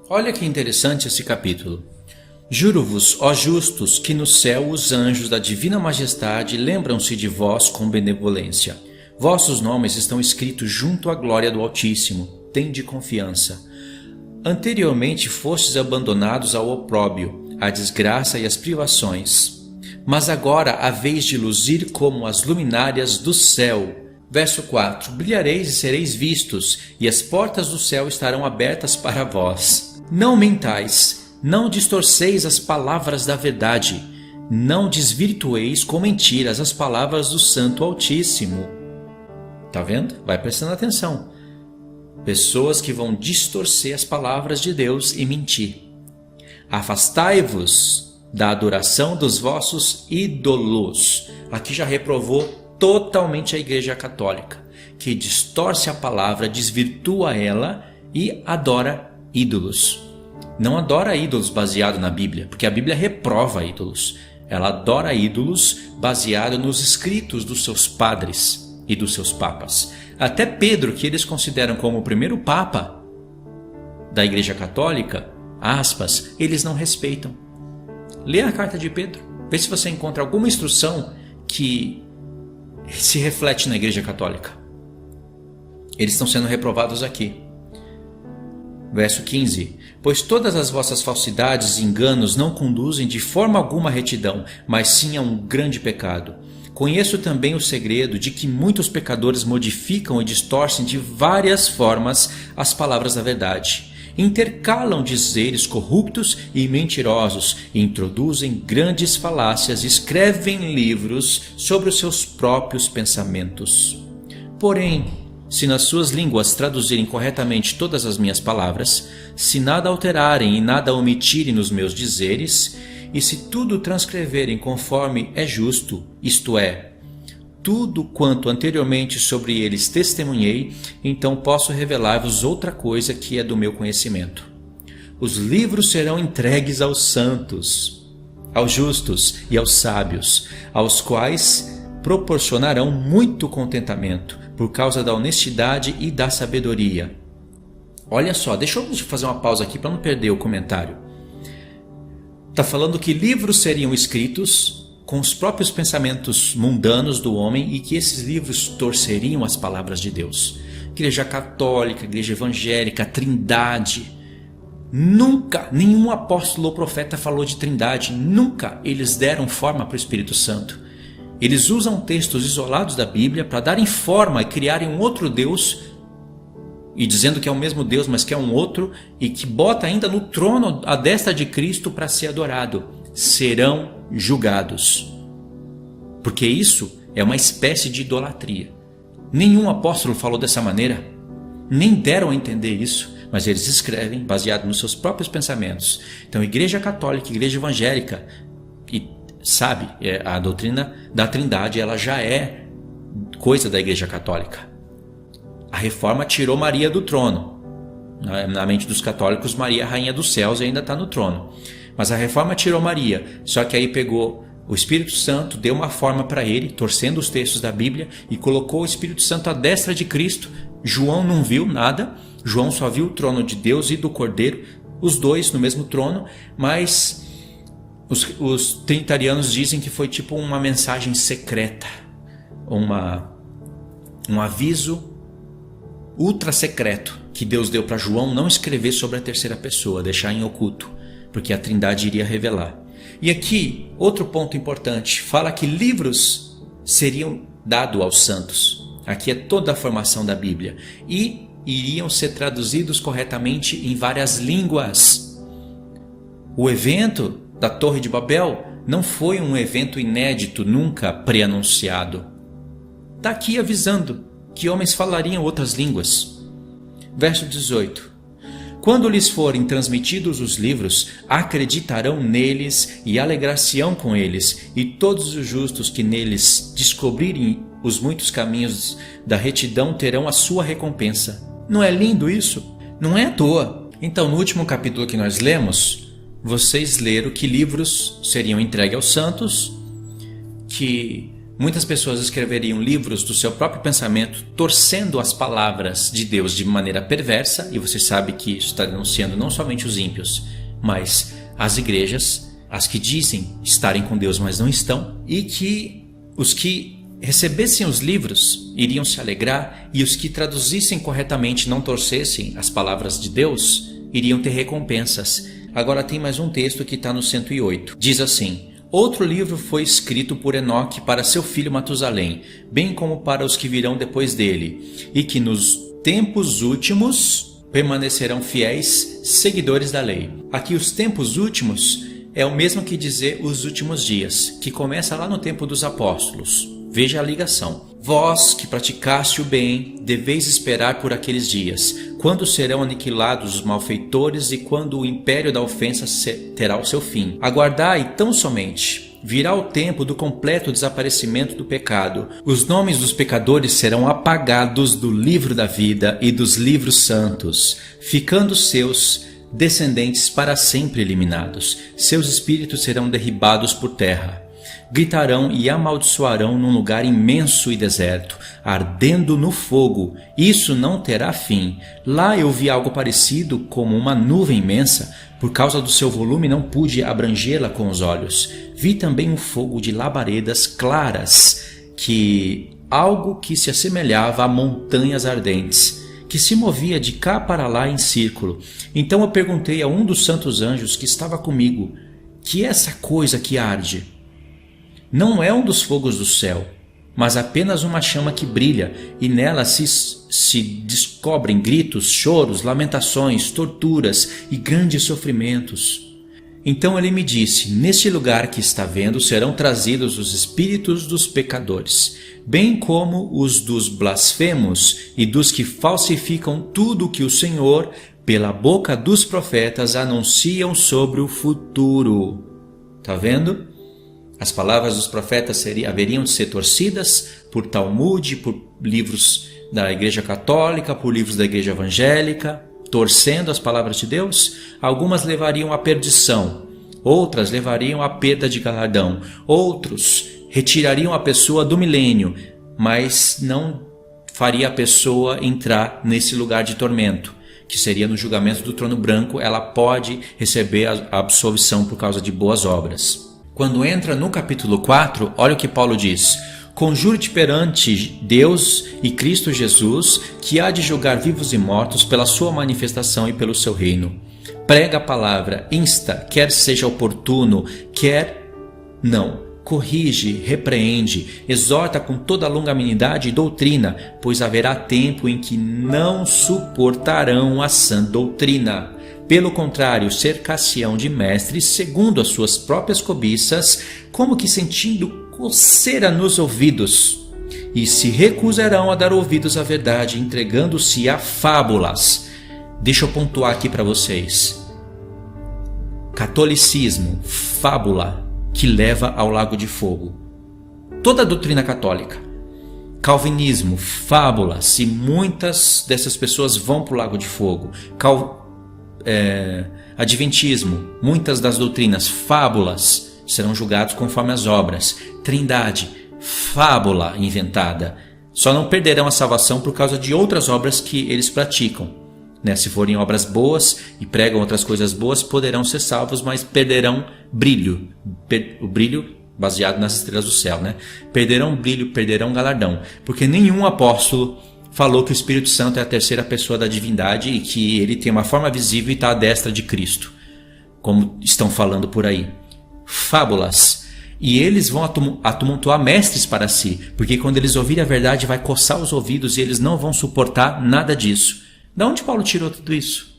Olha que interessante esse capítulo. Juro-vos, ó justos, que no céu os anjos da divina majestade lembram-se de vós com benevolência. Vossos nomes estão escritos junto à glória do Altíssimo. Tende confiança. Anteriormente fostes abandonados ao opróbrio, à desgraça e às privações. Mas agora haveis de luzir como as luminárias do céu. Verso 4. Brilhareis e sereis vistos, e as portas do céu estarão abertas para vós. Não mentais, não distorceis as palavras da verdade, não desvirtueis com mentiras as palavras do Santo Altíssimo. Tá vendo? Vai prestando atenção. Pessoas que vão distorcer as palavras de Deus e mentir. Afastai-vos da adoração dos vossos ídolos. Aqui já reprovou totalmente a Igreja Católica, que distorce a palavra, desvirtua ela e adora ídolos. Não adora ídolos baseado na Bíblia, porque a Bíblia reprova ídolos. Ela adora ídolos baseado nos escritos dos seus padres e dos seus papas. Até Pedro, que eles consideram como o primeiro papa da Igreja Católica, aspas, eles não respeitam. Lê a carta de Pedro, vê se você encontra alguma instrução que se reflete na Igreja Católica. Eles estão sendo reprovados aqui. Verso 15. Pois todas as vossas falsidades e enganos não conduzem de forma alguma à retidão, mas sim a um grande pecado. Conheço também o segredo de que muitos pecadores modificam e distorcem de várias formas as palavras da verdade. Intercalam dizeres corruptos e mentirosos, introduzem grandes falácias e escrevem livros sobre os seus próprios pensamentos. Porém, se nas suas línguas traduzirem corretamente todas as minhas palavras, se nada alterarem e nada omitirem nos meus dizeres, e se tudo transcreverem conforme é justo, isto é, tudo quanto anteriormente sobre eles testemunhei, então posso revelar-vos outra coisa que é do meu conhecimento. Os livros serão entregues aos santos, aos justos e aos sábios, aos quais proporcionarão muito contentamento, por causa da honestidade e da sabedoria. Olha só, deixa eu fazer uma pausa aqui para não perder o comentário. Está falando que livros seriam escritos com os próprios pensamentos mundanos do homem e que esses livros torceriam as palavras de Deus. Igreja Católica, Igreja Evangélica, Trindade. Nunca nenhum apóstolo ou profeta falou de Trindade. Nunca eles deram forma para o Espírito Santo. Eles usam textos isolados da Bíblia para darem forma e criarem um outro Deus, e dizendo que é o mesmo Deus, mas que é um outro, e que bota ainda no trono à destra de Cristo para ser adorado. Serão julgados. Porque isso é uma espécie de idolatria. Nenhum apóstolo falou dessa maneira, nem deram a entender isso, mas eles escrevem baseado nos seus próprios pensamentos. Então, Igreja Católica, Igreja Evangélica, e sabe, a doutrina da Trindade, ela já é coisa da Igreja Católica. A Reforma tirou Maria do trono. Na mente dos católicos, Maria é a rainha dos céus e ainda está no trono. Mas a Reforma tirou Maria, só que aí pegou o Espírito Santo, deu uma forma para ele, torcendo os textos da Bíblia, e colocou o Espírito Santo à destra de Cristo. João não viu nada, João só viu o trono de Deus e do Cordeiro, os dois no mesmo trono, mas os trinitarianos dizem que foi tipo uma mensagem secreta, um aviso ultra secreto que Deus deu para João não escrever sobre a terceira pessoa, deixar em oculto, porque a Trindade iria revelar. E aqui, outro ponto importante, fala que livros seriam dados aos santos. Aqui é toda a formação da Bíblia. E iriam ser traduzidos corretamente em várias línguas. O evento da Torre de Babel não foi um evento inédito, nunca pré-anunciado. Está aqui avisando que homens falariam outras línguas. Verso 18. Quando lhes forem transmitidos os livros, acreditarão neles e alegrar-se-ão com eles, e todos os justos que neles descobrirem os muitos caminhos da retidão terão a sua recompensa. Não é lindo isso? Não é à toa. Então, no último capítulo que nós lemos, vocês leram que livros seriam entregues aos santos, que Muitas pessoas escreveriam livros do seu próprio pensamento, torcendo as palavras de Deus de maneira perversa, e você sabe que isso está denunciando não somente os ímpios, mas as igrejas, as que dizem estarem com Deus, mas não estão, e que os que recebessem os livros iriam se alegrar, e os que traduzissem corretamente, não torcessem as palavras de Deus, iriam ter recompensas. Agora tem mais um texto que está no 108. Diz assim: outro livro foi escrito por Enoque para seu filho Matusalém, bem como para os que virão depois dele, e que nos tempos últimos permanecerão fiéis, seguidores da lei. Aqui os tempos últimos é o mesmo que dizer os últimos dias, que começa lá no tempo dos apóstolos. Veja a ligação. Vós que praticaste o bem, deveis esperar por aqueles dias, quando serão aniquilados os malfeitores e quando o império da ofensa terá o seu fim. Aguardai tão somente. Virá o tempo do completo desaparecimento do pecado. Os nomes dos pecadores serão apagados do livro da vida e dos livros santos, ficando seus descendentes para sempre eliminados. Seus espíritos serão derribados por terra. Gritarão e amaldiçoarão num lugar imenso e deserto, ardendo no fogo. Isso não terá fim. Lá eu vi algo parecido como uma nuvem imensa. Por causa do seu volume não pude abrangê-la com os olhos. Vi também um fogo de labaredas claras, algo que se assemelhava a montanhas ardentes, que se movia de cá para lá em círculo. Então eu perguntei a um dos santos anjos que estava comigo: que é essa coisa que arde? Não é um dos fogos do céu, mas apenas uma chama que brilha, e nela se descobrem gritos, choros, lamentações, torturas e grandes sofrimentos. Então ele me disse: neste lugar que está vendo serão trazidos os espíritos dos pecadores, bem como os dos blasfemos e dos que falsificam tudo o que o Senhor, pela boca dos profetas, anunciam sobre o futuro. Está vendo? As palavras dos profetas haveriam de ser torcidas por Talmud, por livros da Igreja Católica, por livros da Igreja Evangélica, torcendo as palavras de Deus. Algumas levariam à perdição, outras levariam à perda de galardão, outros retirariam a pessoa do milênio, mas não faria a pessoa entrar nesse lugar de tormento, que seria no julgamento do trono branco. Ela pode receber a absolvição por causa de boas obras. Quando entra no capítulo 4, olha o que Paulo diz: conjuro-te perante Deus e Cristo Jesus, que há de julgar vivos e mortos pela sua manifestação e pelo seu reino. Prega a palavra, insta, quer seja oportuno, quer não. Corrige, repreende, exorta com toda longanimidade e doutrina, pois haverá tempo em que não suportarão a sã doutrina. Pelo contrário, cercar-se-ão de mestres segundo as suas próprias cobiças, como que sentindo coceira nos ouvidos, e se recusarão a dar ouvidos à verdade, entregando-se a fábulas. Deixa eu pontuar aqui para vocês: catolicismo, fábula, que leva ao lago de fogo. Toda a doutrina católica. Calvinismo, fábulas, e muitas dessas pessoas vão para o lago de fogo. Adventismo, muitas das doutrinas, fábulas, serão julgados conforme as obras. Trindade, fábula inventada. Só não perderão a salvação por causa de outras obras que eles praticam, né? Se forem obras boas e pregam outras coisas boas, poderão ser salvos, mas perderão brilho. O brilho baseado nas estrelas do céu, né? Perderão brilho, perderão galardão, porque nenhum apóstolo falou que o Espírito Santo é a terceira pessoa da divindade e que ele tem uma forma visível e está à destra de Cristo, como estão falando por aí. Fábulas. E eles vão atumultuar mestres para si, porque quando eles ouvirem a verdade vai coçar os ouvidos e eles não vão suportar nada disso. De onde Paulo tirou tudo isso?